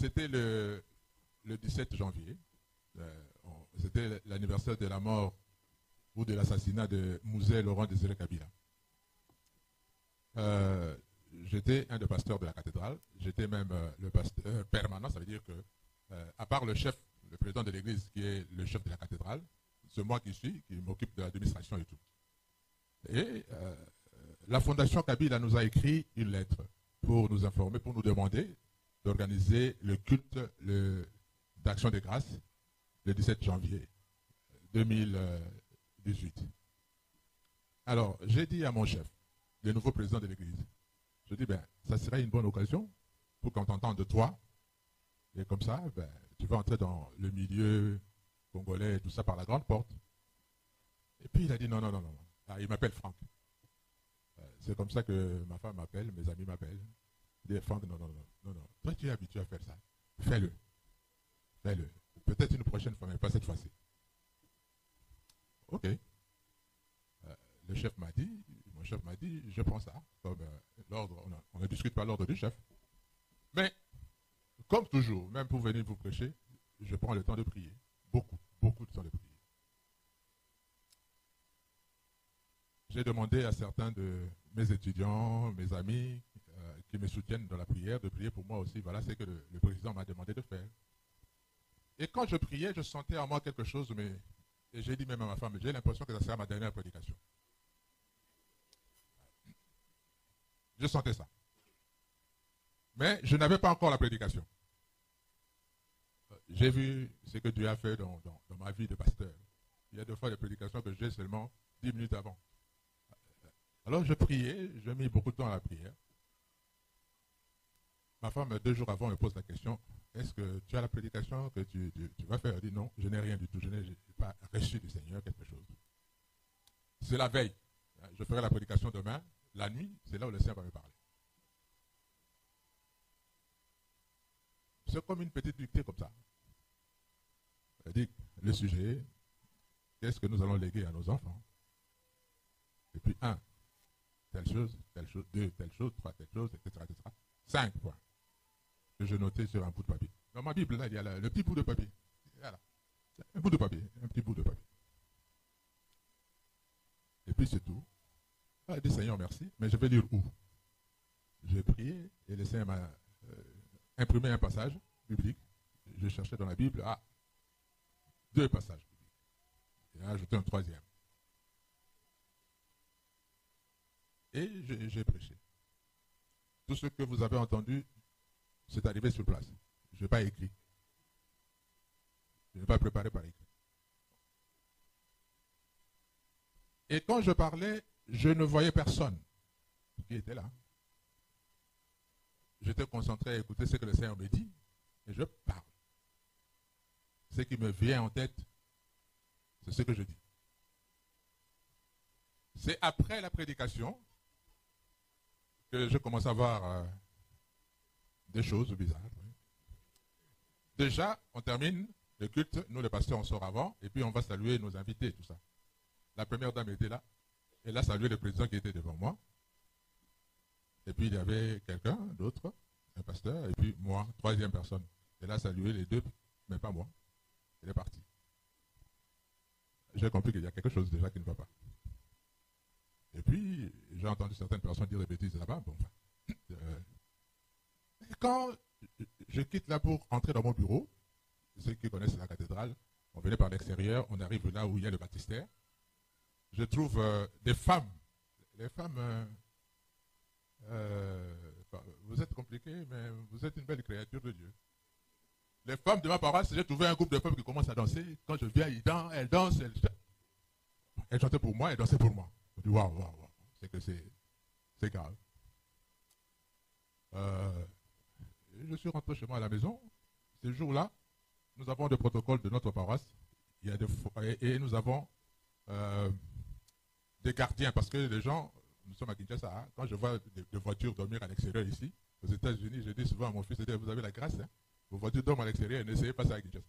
c'était le 17 janvier. C'était l'anniversaire de la mort ou de l'assassinat de Mouzé Laurent Désiré Kabila. J'étais un des pasteurs de la cathédrale. J'étais même le pasteur permanent. Ça veut dire que, à part le chef, le président de l'église, qui est le chef de la cathédrale, c'est moi qui m'occupe de l'administration et tout. Et la Fondation Kabila nous a écrit une lettre pour nous informer, pour nous demander d'organiser le culte d'Action de grâce le 17 janvier 2018. Alors, j'ai dit à mon chef, le nouveau président de l'église, je dis, ben, ça serait une bonne occasion pour qu'on t'entende de toi. Et comme ça, ben, tu vas entrer dans le milieu congolais et tout ça par la grande porte. Et puis il a dit non. Ah, il m'appelle Franck. C'est comme ça que ma femme m'appelle, mes amis m'appellent. Il dit Franck, non. Toi, tu es habitué à faire ça. Fais-le. Peut-être une prochaine fois, mais pas cette fois-ci. Ok. Mon chef m'a dit, je prends ça comme l'ordre. On ne discute pas l'ordre du chef. Mais, comme toujours, même pour venir vous prêcher, je prends le temps de prier. Beaucoup de temps de prier. J'ai demandé à certains de mes étudiants, mes amis, qui me soutiennent dans la prière, de prier pour moi aussi. Voilà ce que le président m'a demandé de faire. Et quand je priais, je sentais en moi quelque chose, et j'ai dit même à ma femme, j'ai l'impression que ça sera ma dernière prédication. Je sentais ça. Mais je n'avais pas encore la prédication. J'ai vu ce que Dieu a fait dans ma vie de pasteur. Il y a des fois des prédications que j'ai seulement 10 minutes avant. Alors je priais, j'ai mis beaucoup de temps à la prière. Ma femme, 2 jours avant, me pose la question, est-ce que tu as la prédication que tu vas faire? Elle dit non, je n'ai rien du tout, je n'ai pas reçu du Seigneur quelque chose. C'est la veille. Je ferai la prédication demain. La nuit, c'est là où le Seigneur va me parler. C'est comme une petite dictée comme ça. Elle dit, le sujet, qu'est-ce que nous allons léguer à nos enfants? Et puis 1, telle chose, 2, telle chose, 3, telle chose, etc. 5 points que je notais sur un bout de papier. Dans ma Bible, là, il y a le petit bout de papier. Voilà. Un bout de papier, un petit bout de papier. Et puis c'est tout. Elle dit, Seigneur, merci, mais je vais lire où? J'ai prié et le Seigneur m'a imprimé un passage biblique. Je cherchais dans la Bible, 2 passages bibliques. Et a ajouté un 3e. Et j'ai prêché. Tout ce que vous avez entendu, c'est arrivé sur place. Je n'ai pas écrit. Je n'ai pas préparé par écrit. Et quand je parlais, je ne voyais personne qui était là. J'étais concentré à écouter ce que le Seigneur me dit, et je parle. Ce qui me vient en tête, c'est ce que je dis. C'est après la prédication que je commence à voir des choses bizarres. Oui. Déjà, on termine le culte, nous les pasteurs on sort avant, et puis on va saluer nos invités, tout ça. La première dame était là, elle a salué le président qui était devant moi, et puis il y avait quelqu'un d'autre, un pasteur, et puis moi, 3e personne. Elle a salué les 2, mais pas moi. Elle est partie. J'ai compris qu'il y a quelque chose déjà qui ne va pas. Et puis, j'ai entendu certaines personnes dire des bêtises là-bas. Bon, quand je quitte là pour entrer dans mon bureau, ceux qui connaissent la cathédrale, on venait par l'extérieur, on arrive là où il y a le baptistère. Je trouve des femmes. Les femmes, vous êtes compliqués, mais vous êtes une belle créature de Dieu. Les femmes de ma paroisse, j'ai trouvé un groupe de femmes qui commencent à danser. Quand je viens, elles dansent, elles chantaient pour moi, elles dansaient pour moi. Je dis waouh, c'est que c'est grave. Je suis rentré chez moi à la maison. Ce jour-là, nous avons des protocoles de notre paroisse. Il y a et nous avons des gardiens parce que les gens, nous sommes à Kinshasa, hein, quand je vois des voitures dormir à l'extérieur ici, aux États-Unis, je dis souvent à mon fils, vous avez la grâce, hein, vos voitures dorment à l'extérieur et n'essayez pas ça à Kinshasa.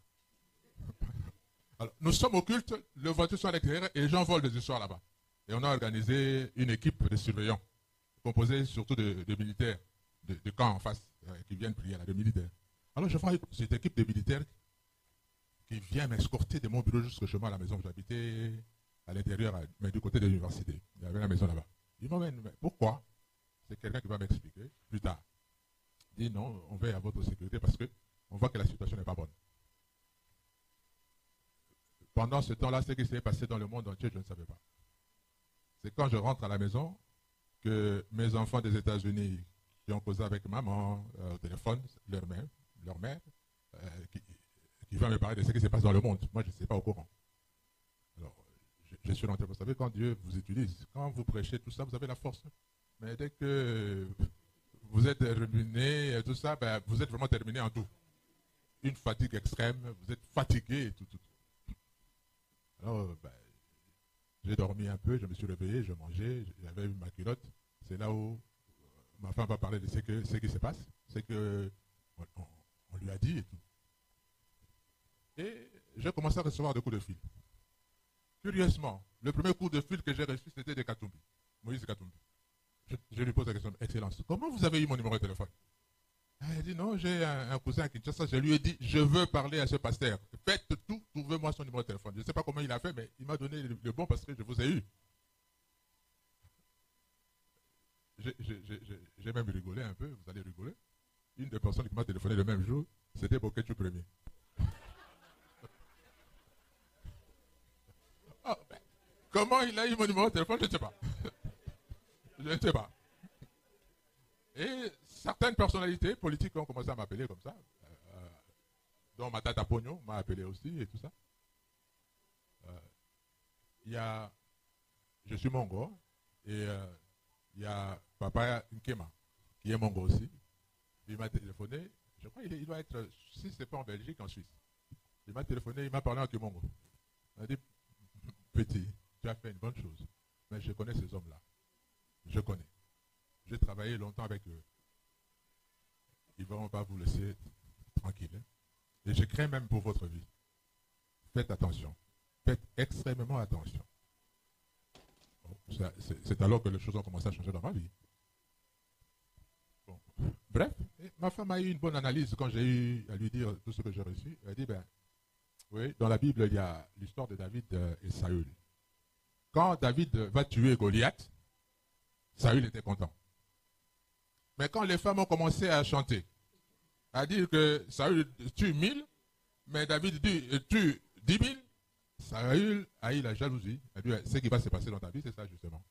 Alors, nous sommes au culte, les voitures sont à l'extérieur et les gens volent des histoires là-bas. Et on a organisé une équipe de surveillants, composée surtout de militaires, de camps en face, qui viennent prier là, de militaires. Alors je vois cette équipe de militaires qui vient m'escorter de mon bureau jusqu'au chemin à la maison où j'habitais, à l'intérieur, mais du côté de l'université. Il y avait la maison là-bas. Ils m'emmènent, mais pourquoi? C'est quelqu'un qui va m'expliquer plus tard. Il dit non, on veille à votre sécurité parce qu'on voit que la situation n'est pas bonne. Pendant ce temps-là, ce qui s'est passé dans le monde entier, je ne savais pas. C'est quand je rentre à la maison que mes enfants des États-Unis qui ont causé avec maman au téléphone, leur mère qui va me parler de ce qui se passe dans le monde. Moi, je ne suis pas au courant. Alors, je suis rentré. Vous savez, quand Dieu vous utilise, quand vous prêchez tout ça, vous avez la force. Mais dès que vous êtes ruiné et tout ça, ben, vous êtes vraiment terminé en tout. Une fatigue extrême, vous êtes fatigué et tout. Alors, ben, j'ai dormi un peu, je me suis réveillé, je mangeais, j'avais eu ma culotte. C'est là où ma femme va parler de ce qui se passe. C'est que on lui a dit et tout. Et j'ai commencé à recevoir des coups de fil. Curieusement, le premier coup de fil que j'ai reçu, c'était de Katumbi, Moïse Katumbi. Je lui pose la question, Excellence, comment vous avez eu mon numéro de téléphone? Elle dit, non, j'ai un cousin à Kinshasa, je lui ai dit, je veux parler à ce pasteur. Faites tout, trouvez-moi son numéro de téléphone. Je ne sais pas comment il a fait, mais il m'a donné le bon parce que je vous ai eu. J'ai même rigolé un peu, vous allez rigoler. Une des personnes qui m'a téléphoné le même jour, c'était Boketu Premier. Oh, ben, comment il a eu mon numéro de téléphone, je ne sais pas. Je ne sais pas. Et certaines personnalités politiques ont commencé à m'appeler comme ça, dont ma tata Pogno m'a appelé aussi et tout ça. Je suis mongo et il y a Papa Nkema qui est mongo aussi. Il m'a téléphoné, je crois qu'il doit être, si ce n'est pas en Belgique, en Suisse. Il m'a téléphoné, il m'a parlé en Kimongo. Il m'a dit, petit, tu as fait une bonne chose, mais je connais ces hommes-là. Je connais. J'ai travaillé longtemps avec eux. Ils ne vont pas vous laisser tranquille. Hein? Et je crains même pour votre vie. Faites attention. Faites extrêmement attention. Bon, c'est alors que les choses ont commencé à changer dans ma vie. Bon. Bref, ma femme a eu une bonne analyse quand j'ai eu à lui dire tout ce que j'ai reçu. Elle a dit, ben, oui, dans la Bible, il y a l'histoire de David et Saül. Quand David va tuer Goliath, Saül était content. Mais quand les femmes ont commencé à chanter, à dire que Saül tue 1000, mais David tue 10 000, Saül a eu la jalousie. Elle dit, ce qui va se passer dans ta vie, c'est ça justement.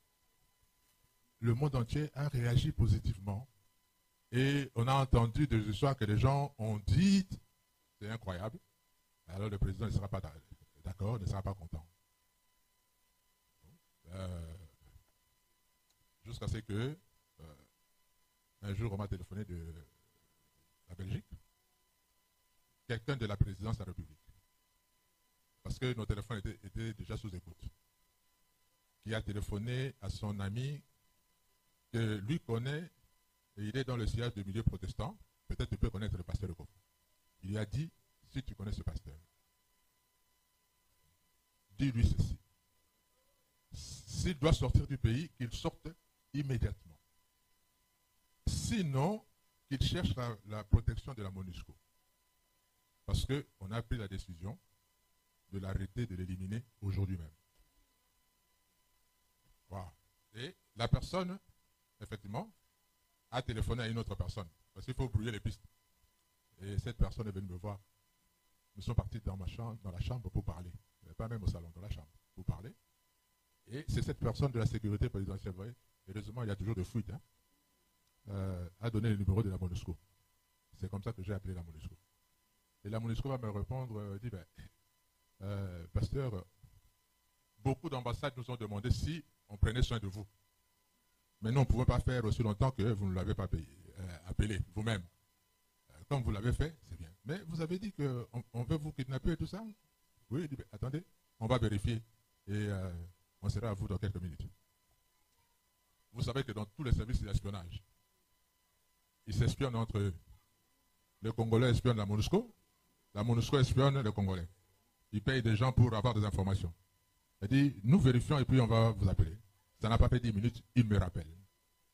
Le monde entier a réagi positivement. Et on a entendu des histoires que les gens ont dit, c'est incroyable. Alors le président ne sera pas d'accord, ne sera pas content. Jusqu'à ce que un jour on m'a téléphoné de la Belgique, quelqu'un de la présidence de la République, parce que nos téléphones étaient déjà sous écoute, qui a téléphoné à son ami que lui connaît, et il est dans le sillage du milieu protestant, peut-être tu peux connaître le pasteur Lecoq. Il lui a dit, si tu connais ce pasteur, dis-lui ceci. S'il doit sortir du pays, qu'il sorte immédiatement. Sinon, qu'il cherche la protection de la MONUSCO. Parce qu'on a pris la décision de l'arrêter, de l'éliminer aujourd'hui même. Voilà. Et la personne, effectivement, a téléphoné à une autre personne. Parce qu'il faut brouiller les pistes. Et cette personne est venue me voir. Nous sommes partis dans la chambre pour parler. Pas même au salon, dans la chambre, pour parler. Et c'est cette personne de la sécurité présidentielle, vous voyez, heureusement il y a toujours des fuites, hein, a donné le numéro de la MONUSCO. C'est comme ça que j'ai appelé la MONUSCO. Et la MONUSCO va me répondre, dit, ben, pasteur, beaucoup d'ambassades nous ont demandé si on prenait soin de vous. Mais nous, on ne pouvait pas faire aussi longtemps que vous ne l'avez pas appelé vous-même. Comme vous l'avez fait, c'est bien. Mais vous avez dit qu'on veut vous kidnapper et tout ça. Oui, il dit, ben, attendez, on va vérifier. Et on sera à vous dans quelques minutes. Vous savez que dans tous les services d'espionnage, ils s'espionnent entre eux. Les Congolais espionnent la MONUSCO espionne les Congolais. Ils payent des gens pour avoir des informations. Il dit, nous vérifions et puis on va vous appeler. Ça n'a pas fait 10 minutes, il me rappelle.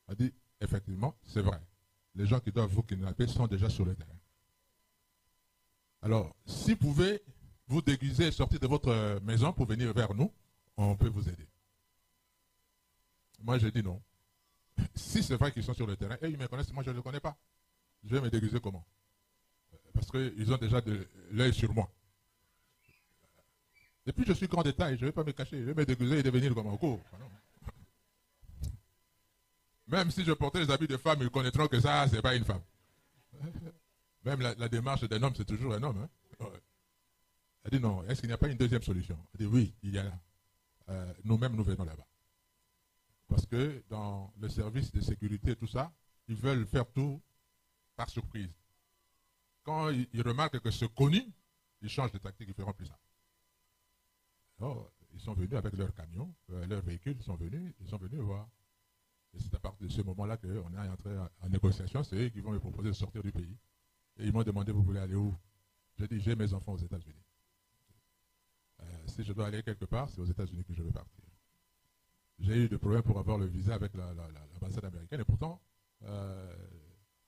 Il dit, effectivement, c'est vrai. Les gens qui doivent vous kidnapper sont déjà sur le terrain. Alors, si vous pouvez vous déguiser et sortir de votre maison pour venir vers nous, on peut vous aider. Moi, j'ai dit non. Si c'est vrai qu'ils sont sur le terrain, et ils me connaissent, moi je ne les connais pas. Je vais me déguiser comment? Parce qu'ils ont déjà de l'œil sur moi. Et puis je suis grand de taille, je ne vais pas me cacher, je vais me déguiser et devenir comme un cours. Même si je portais les habits de femme, ils connaîtront que ça, ce n'est pas une femme. Même la démarche d'un homme, c'est toujours un homme. Hein? Elle dit non, est-ce qu'il n'y a pas une deuxième solution? Elle dit oui, il y a là. Nous-mêmes, nous venons là-bas. Parce que dans le service de sécurité et tout ça, ils veulent faire tout par surprise. Quand ils remarquent que c'est connu, ils changent de tactique, ils ne feront plus ça. Alors, ils sont venus avec leur camion, leurs véhicules, ils sont venus voir. Et c'est à partir de ce moment-là qu'on est entré en négociation, c'est eux qui vont me proposer de sortir du pays. Et ils m'ont demandé, vous voulez aller où? J'ai dit, j'ai mes enfants aux États-Unis. Si je dois aller quelque part, c'est aux États-Unis que je vais partir. J'ai eu des problèmes pour avoir le visa avec l'ambassade américaine et pourtant,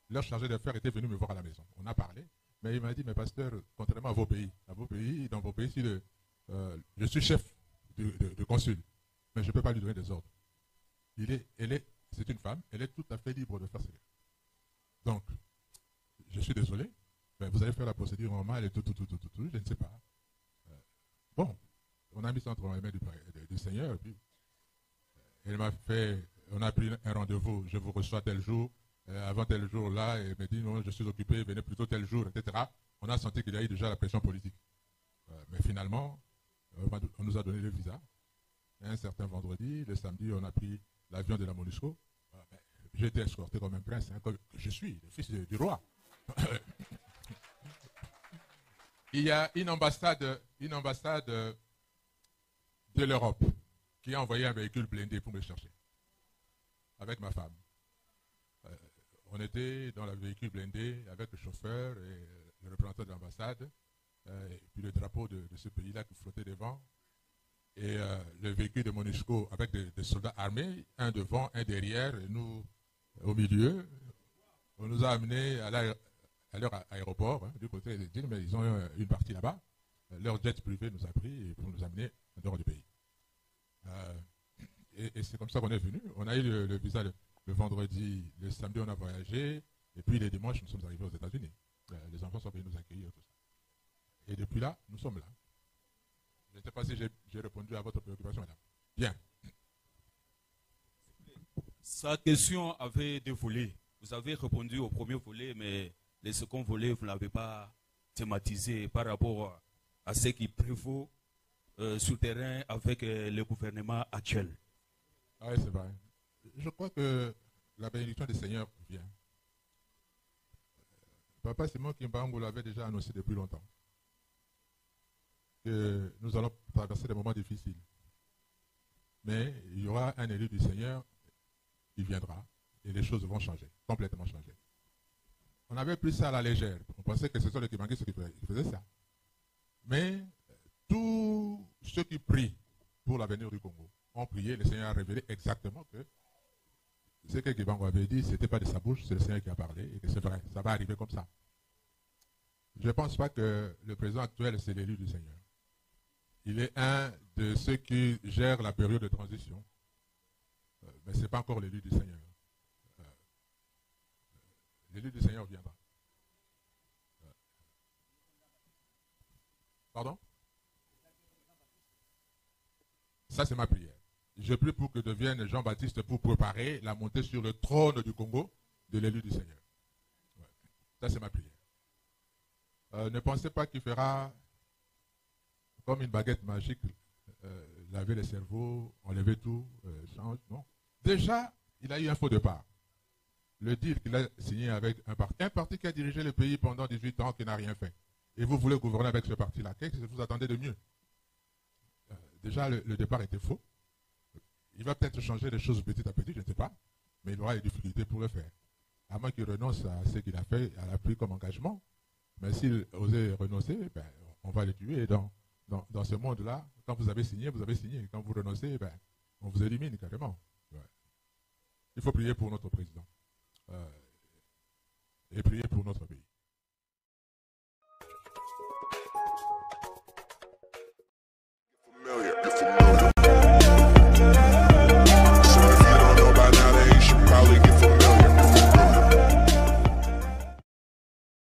leur chargé d'affaires était venu me voir à la maison. On a parlé, mais il m'a dit, mais pasteur, contrairement à vos pays, dans vos pays, je suis chef de consul, mais je ne peux pas lui donner des ordres. C'est une femme, elle est tout à fait libre de faire ce qu'elle veut. Donc, je suis désolé, mais vous allez faire la procédure normale et tout, je ne sais pas. Bon, on a mis ça entre les mains du Seigneur, et puis elle m'a fait, on a pris un rendez-vous, je vous reçois tel jour, avant tel jour là, et elle me dit non, je suis occupé, venez plutôt tel jour, etc. On a senti qu'il y a eu déjà la pression politique. Mais finalement, on nous a donné le visa. Un certain vendredi, le samedi, on a pris l'avion de la MONUSCO. J'ai été escorté comme un prince, hein, comme je suis, le fils du roi. Il y a une ambassade de l'Europe qui a envoyé un véhicule blindé pour me chercher, avec ma femme. On était dans le véhicule blindé avec le chauffeur et le représentant de l'ambassade, et puis le drapeau de ce pays-là qui flottait devant, et le véhicule de MONUSCO avec des soldats armés, un devant, un derrière, et nous au milieu. On nous a amenés à leur aéroport, hein, du côté des îles, mais ils ont une partie là-bas. Leur jet privé nous a pris pour nous amener en dehors du pays. Et c'est comme ça qu'on est venu. On a eu le visa le vendredi, le samedi on a voyagé, et puis les dimanches nous sommes arrivés aux États-Unis. Les enfants sont venus nous accueillir, tout ça. Et depuis là, nous sommes là. Je ne sais pas si j'ai répondu à votre préoccupation, madame. Bien. Sa question avait deux volets. Vous avez répondu au premier volet, mais le second volet, vous ne l'avez pas thématisé par rapport à ce qui prévaut sur le terrain avec le gouvernement actuel. Ah oui, c'est vrai. Je crois que la bénédiction du Seigneur vient. Papa Simon Kimbangu l'avait déjà annoncé depuis longtemps. Que nous allons traverser des moments difficiles. Mais il y aura un élu du Seigneur qui viendra et les choses vont changer, complètement changer. On avait pris ça à la légère. On pensait que ce sont les Kibanguistes qui faisaient ça. Mais tous ceux qui prient pour l'avenir du Congo ont prié, le Seigneur a révélé exactement que ce que Kibangu avait dit, ce n'était pas de sa bouche, c'est le Seigneur qui a parlé et que c'est vrai, ça va arriver comme ça. Je ne pense pas que le président actuel, c'est l'élu du Seigneur. Il est un de ceux qui gèrent la période de transition. Mais ce n'est pas encore l'élu du Seigneur. L'élu du Seigneur viendra. Pardon? Ça, c'est ma prière. Je prie pour que devienne Jean-Baptiste pour préparer la montée sur le trône du Congo de l'élu du Seigneur. Ouais. Ça, c'est ma prière. Ne pensez pas qu'il fera comme une baguette magique, laver les cerveaux, enlever tout, change, non. Déjà, il a eu un faux départ. Le deal qu'il a signé avec un parti qui a dirigé le pays pendant 18 ans, qui n'a rien fait. Et vous voulez gouverner avec ce parti-là. Qu'est-ce que vous attendez de mieux? Déjà, le départ était faux. Il va peut-être changer les choses petit à petit, je ne sais pas, mais il aura des difficultés pour le faire. À moins qu'il renonce à ce qu'il a fait, à l'appui comme engagement. Mais s'il osait renoncer, ben, on va le tuer. Et dans ce monde-là, quand vous avez signé, vous avez signé. Quand vous renoncez, ben, on vous élimine carrément. Ouais. Il faut prier pour notre président. Et prier pour notre pays. Merci.